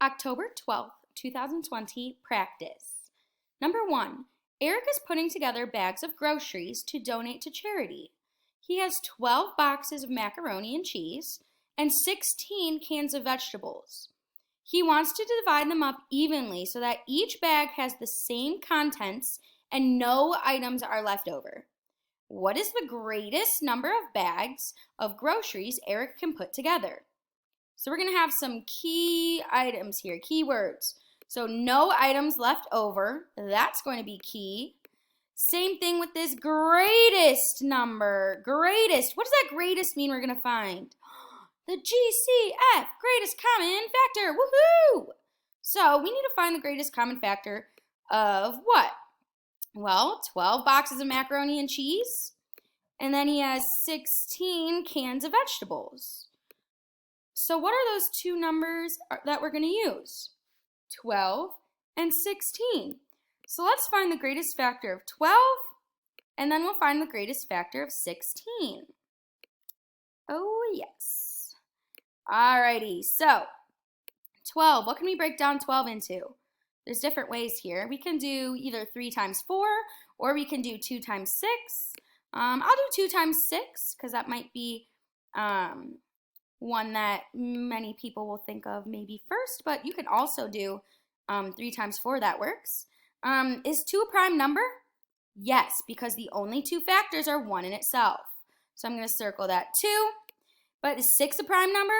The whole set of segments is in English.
October 12th, 2020, practice. Number 1, Eric is putting together bags of groceries to donate to charity. He has 12 boxes of macaroni and cheese and 16 cans of vegetables. He wants to divide them up evenly so that each bag has the same contents and no items are left over. What is the greatest number of bags of groceries Eric can put together? So we're going to have some key items here, keywords. So no items left over, that's going to be key. Same thing with this greatest number, greatest. What does that greatest mean we're going to find? The GCF, greatest common factor, woohoo! So we need to find the greatest common factor of what? Well, 12 boxes of macaroni and cheese, and then he has 16 cans of vegetables. So what are those two numbers that we're going to use? 12 and 16. So let's find the greatest factor of 12, and then we'll find the greatest factor of 16. Oh, yes. Alrighty, so 12, what can we break down 12 into? There's different ways here. We can do either 3 times 4, or we can do 2 times 6. I'll do 2 times 6, because that might be one that many people will think of maybe first, but you can also do 3 times 4, that works. Is 2 a prime number? Yes, because the only 2 factors are 1 in itself. So I'm going to circle that 2. But is 6 a prime number?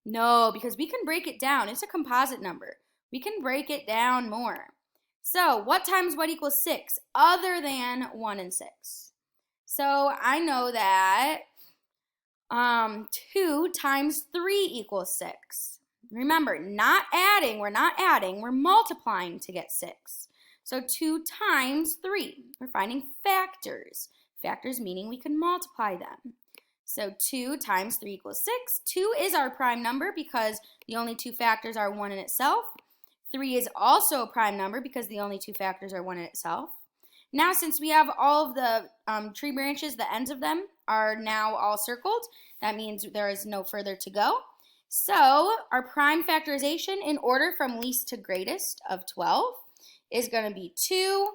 No, because we can break it down. It's a composite number. We can break it down more. So what times what equals 6 other than 1 and 6? So I know that 2 times 3 equals 6. Remember, not adding, we're multiplying to get 6. So 2 times 3, we're finding factors. Factors meaning we can multiply them. So 2 times 3 equals 6. 2 is our prime number because the only 2 factors are 1 in itself. 3 is also a prime number because the only 2 factors are 1 in itself. Now, since we have all of the tree branches, the ends of them are now all circled. That means there is no further to go. So our prime factorization in order from least to greatest of 12 is going to be 2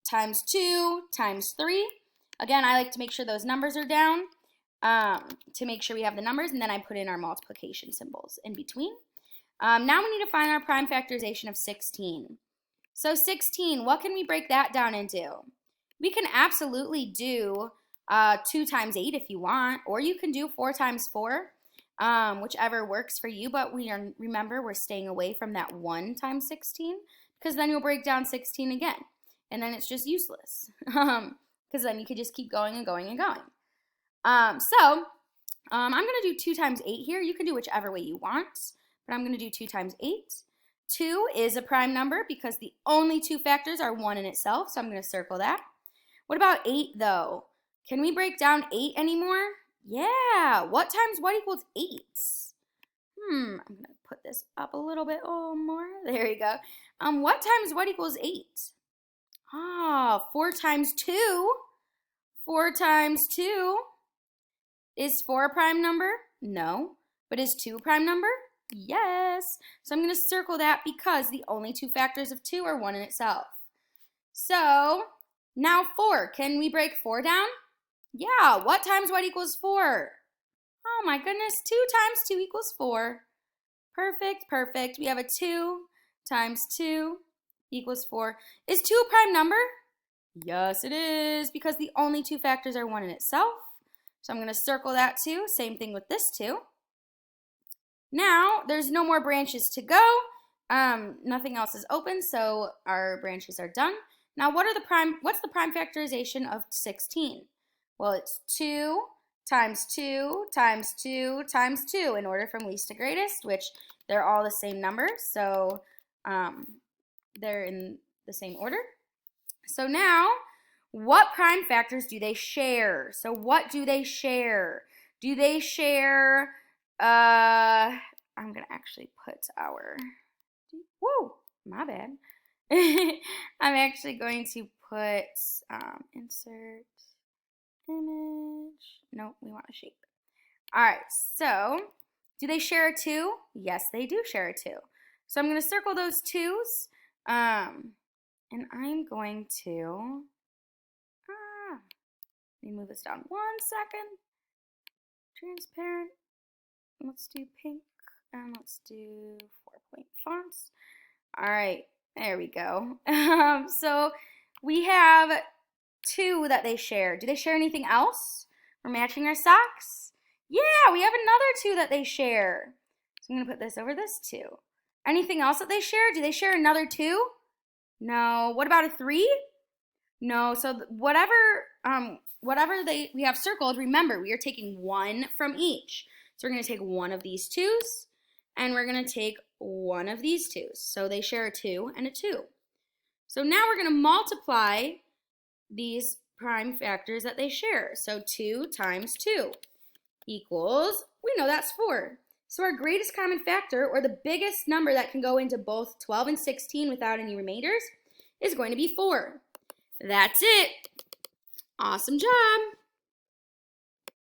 times 2 times 3. Again, I like to make sure those numbers are down to make sure we have the numbers, and then I put in our multiplication symbols in between. Now we need to find our prime factorization of 16. So 16, what can we break that down into? We can absolutely do 2 times 8 if you want, or you can do 4 times 4, whichever works for you, but remember, we're staying away from that 1 times 16, because then you'll break down 16 again, and then it's just useless, because then you could just keep going and going and going. I'm going to do 2 times 8 here. You can do whichever way you want, but I'm going to do 2 times 8. 2 is a prime number because the only 2 factors are 1 in itself, so I'm going to circle that. What about 8, though? Can we break down 8 anymore? Yeah. What times what equals 8? I'm going to put this up a little bit more. There you go. What times what equals 8? 4 times 2. 4 times 2. Is 4 a prime number? No. But is 2 a prime number? Yes. So I'm going to circle that because the only 2 factors of 2 are 1 in itself. So now 4. Can we break 4 down? Yeah. What times what equals 4? Oh my goodness. 2 times 2 equals 4. Perfect, perfect. We have a 2 times 2 equals 4. Is 2 a prime number? Yes, it is, because the only 2 factors are 1 in itself. So I'm going to circle that too. Same thing with this too. Now, there's no more branches to go. Nothing else is open, so our branches are done. Now, what's the prime factorization of 16? Well, it's 2 times 2 times 2 times 2 in order from least to greatest, which they're all the same number, so they're in the same order. So now, what prime factors do they share? So what do they share? Do they share, I'm going to actually put my bad. I'm actually going to put insert image. No, we want a shape. All right, so do they share a 2? Yes, they do share a 2. So I'm going to circle those 2's, and I'm going to, let me move this down 1 second. Transparent. Let's do pink, and let's do 4-point fonts. All right, there we go. So we have 2 that they share. Do they share anything else? We're matching our socks? Yeah, we have another 2 that they share. So I'm going to put this over this 2. Anything else that they share? Do they share another 2? No. What about a 3? No. So whatever we have circled, remember, we are taking 1 from each. So we're going to take 1 of these 2's, and we're going to take 1 of these 2's. So they share a 2 and a 2. So now we're going to multiply these prime factors that they share. So 2 times 2 equals, we know that's 4. So our greatest common factor, or the biggest number that can go into both 12 and 16 without any remainders, is going to be 4. That's it. Awesome job.